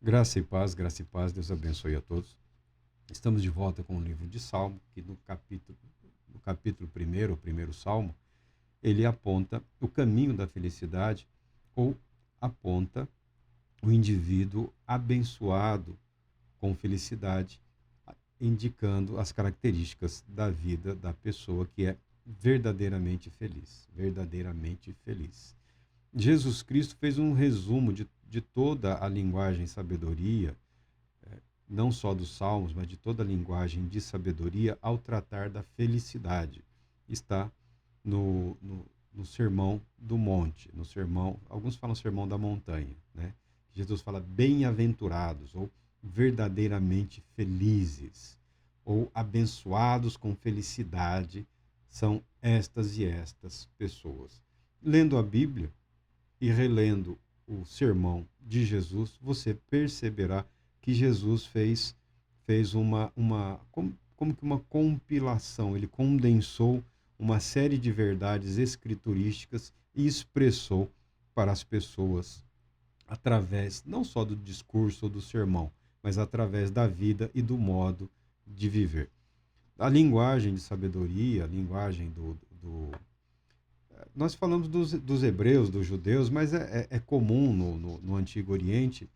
Graça e paz, Deus abençoe a todos. Estamos de volta com o livro de Salmo, que no capítulo 1, o primeiro Salmo, ele aponta o caminho da felicidade ou aponta o indivíduo abençoado com felicidade, indicando as características da vida da pessoa que é verdadeiramente feliz, verdadeiramente feliz. Jesus Cristo fez um resumo de toda a linguagem sabedoria, não só dos Salmos, mas de toda a linguagem de sabedoria ao tratar da felicidade. Está no Sermão do Monte, no sermão, alguns falam Sermão da Montanha, né? Jesus fala bem-aventurados ou verdadeiramente felizes ou abençoados com felicidade são estas e estas pessoas. Lendo a Bíblia e relendo o sermão de Jesus, você perceberá que Jesus fez como que uma compilação, ele condensou uma série de verdades escriturísticas e expressou para as pessoas através não só do discurso ou do sermão, mas através da vida e do modo de viver. A linguagem de sabedoria, a linguagem nós falamos dos hebreus, dos judeus, mas é comum no Antigo Oriente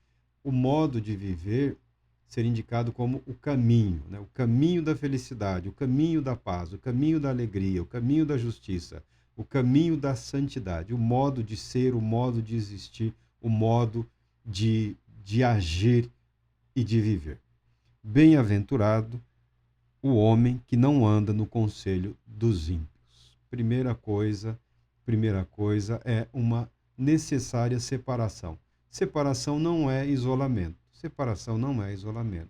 o modo de viver ser indicado como o caminho, né? O caminho da felicidade, o caminho da paz, o caminho da alegria, o caminho da justiça, o caminho da santidade, o modo de ser, o modo de existir, o modo de agir e de viver. Bem-aventurado o homem que não anda no conselho dos ímpios. Primeira coisa é uma necessária separação. Separação não é isolamento. Separação não é isolamento.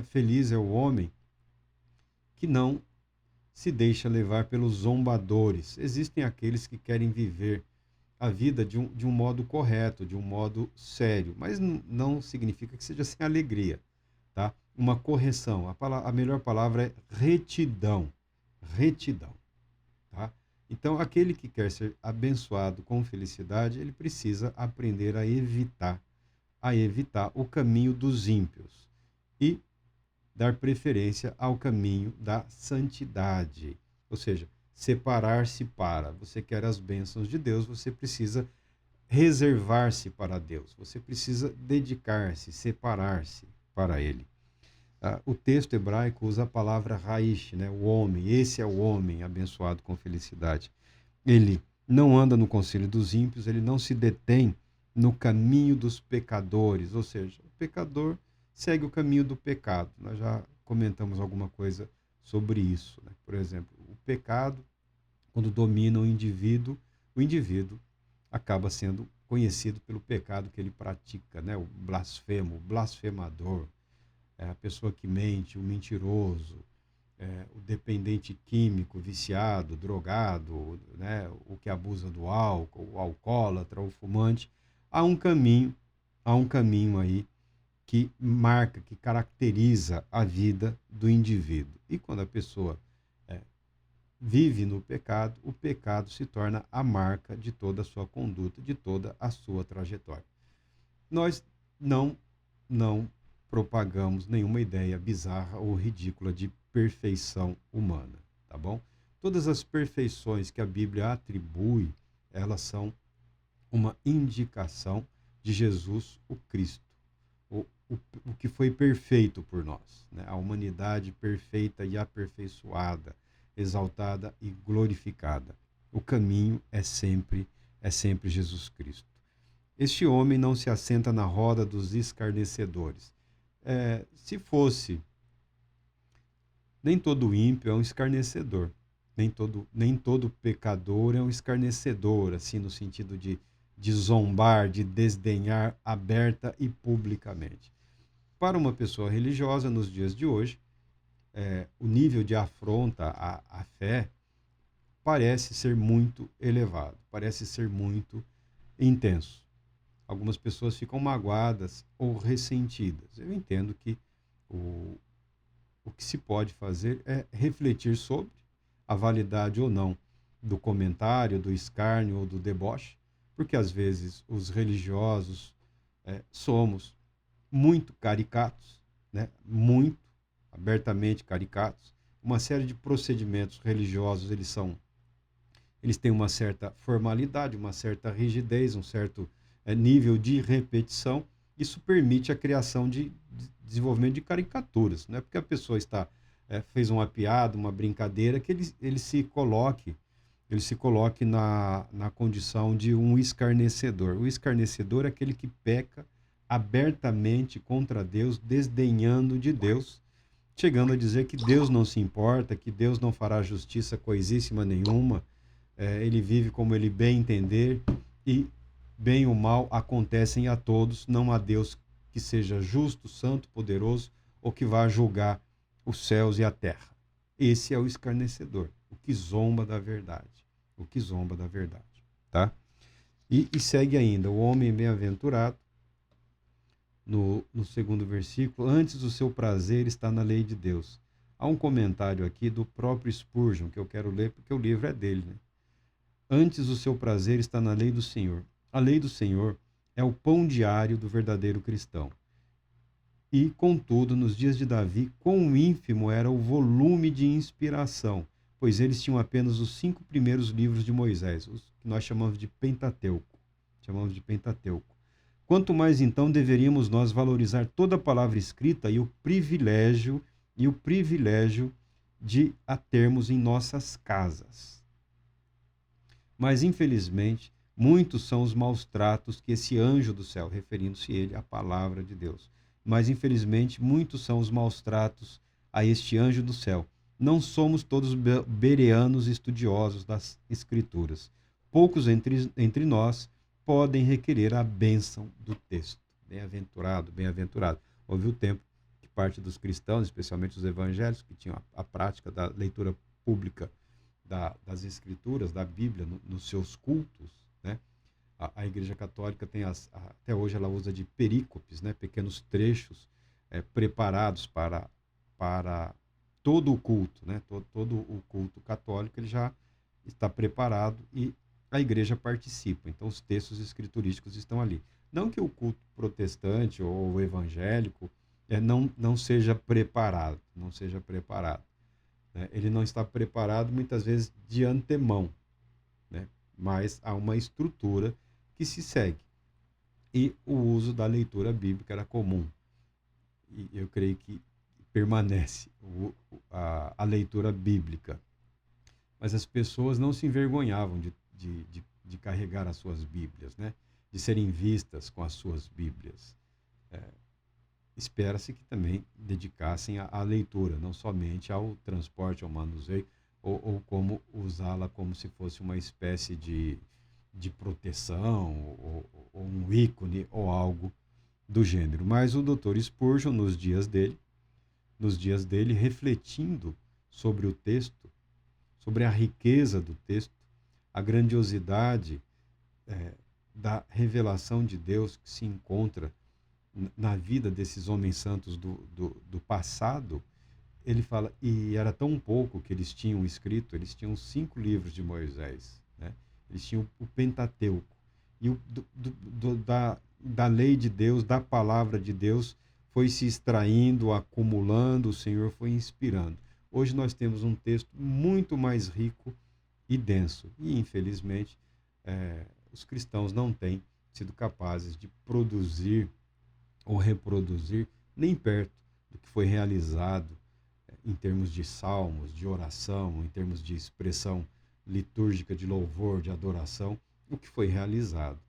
Feliz é o homem que não se deixa levar pelos zombadores. Existem aqueles que querem viver a vida de um modo correto, de um modo sério, mas não significa que seja sem alegria, tá? Uma correção. A melhor palavra é retidão. Retidão, tá? Então, aquele que quer ser abençoado com felicidade, ele precisa aprender a evitar o caminho dos ímpios e dar preferência ao caminho da santidade. Ou seja, separar-se para. Você quer as bênçãos de Deus, você precisa reservar-se para Deus. Você precisa dedicar-se, separar-se para Ele. O texto hebraico usa a palavra raish, né? O homem. Esse é o homem abençoado com felicidade. Ele não anda no conselho dos ímpios, ele não se detém no caminho dos pecadores, ou seja, o pecador segue o caminho do pecado. Nós já comentamos alguma coisa sobre isso, né? Por exemplo, o pecado, quando domina o indivíduo acaba sendo conhecido pelo pecado que ele pratica, né? O blasfemo, o blasfemador, a pessoa que mente, o mentiroso, o dependente químico, viciado, drogado, né? O que abusa do álcool, o alcoólatra, o fumante. Há um caminho aí que marca, que caracteriza a vida do indivíduo. E quando a pessoa vive no pecado, o pecado se torna a marca de toda a sua conduta, de toda a sua trajetória. Nós não propagamos nenhuma ideia bizarra ou ridícula de perfeição humana, tá bom? Todas as perfeições que a Bíblia atribui, elas são uma indicação de Jesus, o Cristo, o que foi perfeito por nós, né? A humanidade perfeita e aperfeiçoada, exaltada e glorificada. O caminho é sempre Jesus Cristo. Este homem não se assenta na roda dos escarnecedores. Se fosse, nem todo ímpio é um escarnecedor. Nem todo pecador é um escarnecedor, assim, no sentido de zombar, de desdenhar aberta e publicamente. Para uma pessoa religiosa, nos dias de hoje, o nível de afronta à fé parece ser muito elevado, parece ser muito intenso. Algumas pessoas ficam magoadas ou ressentidas. Eu entendo que o que se pode fazer é refletir sobre a validade ou não do comentário, do escárnio ou do deboche, porque às vezes os religiosos somos muito caricatos, né? Muito abertamente caricatos. Uma série de procedimentos religiosos, eles têm uma certa formalidade, uma certa rigidez, um certo nível de repetição. Isso permite a criação de desenvolvimento de caricaturas, não é porque a pessoa fez uma piada, uma brincadeira, que ele se coloque na condição de um escarnecedor. O escarnecedor é aquele que peca abertamente contra Deus, desdenhando de Deus, chegando a dizer que Deus não se importa, que Deus não fará justiça coisíssima nenhuma, ele vive como ele bem entender, e bem ou mal acontecem a todos, não há Deus que seja justo, santo, poderoso, ou que vá julgar os céus e a terra. Esse é o escarnecedor, o que zomba da verdade, o que zomba da verdade, tá? E segue ainda, o homem bem-aventurado, no segundo versículo, antes o seu prazer está na lei de Deus. Há um comentário aqui do próprio Spurgeon, que eu quero ler, porque o livro é dele, né? Antes o seu prazer está na lei do Senhor. A lei do Senhor é o pão diário do verdadeiro cristão. E, contudo, nos dias de Davi, quão ínfimo era o volume de inspiração, pois eles tinham apenas os 5 primeiros livros de Moisés, os que nós chamamos de Pentateuco. Quanto mais, então, deveríamos nós valorizar toda a palavra escrita e o privilégio de a termos em nossas casas. Mas, infelizmente, muitos são os maus tratos que esse anjo do céu, referindo-se ele à palavra de Deus, mas, infelizmente, muitos são os maus tratos a este anjo do céu. Não somos todos bereanos estudiosos das Escrituras. Poucos entre nós podem requerer a bênção do texto. Bem-aventurado, bem-aventurado. Houve o tempo que parte dos cristãos, especialmente os evangélicos, que tinham a prática da leitura pública das Escrituras, da Bíblia, nos seus cultos, né? A Igreja Católica tem até hoje ela usa de perícopes, né? Pequenos trechos preparados para todo o culto, né? Todo o culto católico ele já está preparado e a igreja participa. Então os textos escriturísticos estão ali. Não que o culto protestante ou evangélico não seja preparado, né? Ele não está preparado muitas vezes de antemão, né? Mas há uma estrutura que se segue. E o uso da leitura bíblica era comum. E eu creio que permanece a leitura bíblica. Mas as pessoas não se envergonhavam de carregar as suas Bíblias, né? De serem vistas com as suas Bíblias. Espera-se que também dedicassem à leitura, não somente ao transporte, ao manuseio, ou como usá-la como se fosse uma espécie de proteção, ou um ícone, ou algo do gênero. Mas o Dr. Spurgeon, nos dias dele, refletindo sobre o texto, sobre a riqueza do texto, a grandiosidade da revelação de Deus que se encontra na vida desses homens santos do passado, ele fala, e era tão pouco que eles tinham escrito, eles tinham 5 livros de Moisés, né? Eles tinham o Pentateuco, e da lei de Deus, da palavra de Deus, foi se extraindo, acumulando, o Senhor foi inspirando. Hoje nós temos um texto muito mais rico e denso, e infelizmente os cristãos não têm sido capazes de produzir ou reproduzir nem perto do que foi realizado em termos de salmos, de oração, em termos de expressão litúrgica, de louvor, de adoração, o que foi realizado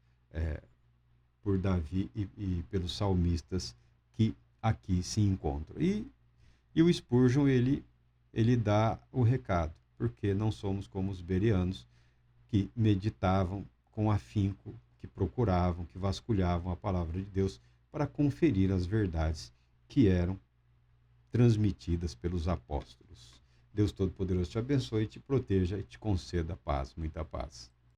por Davi e pelos salmistas que aqui se encontram. E o Spurgeon, ele dá o recado, porque não somos como os bereanos que meditavam com afinco, que procuravam, que vasculhavam a palavra de Deus para conferir as verdades que eram transmitidas pelos apóstolos. Deus Todo-Poderoso te abençoe, te proteja e te conceda paz, muita paz.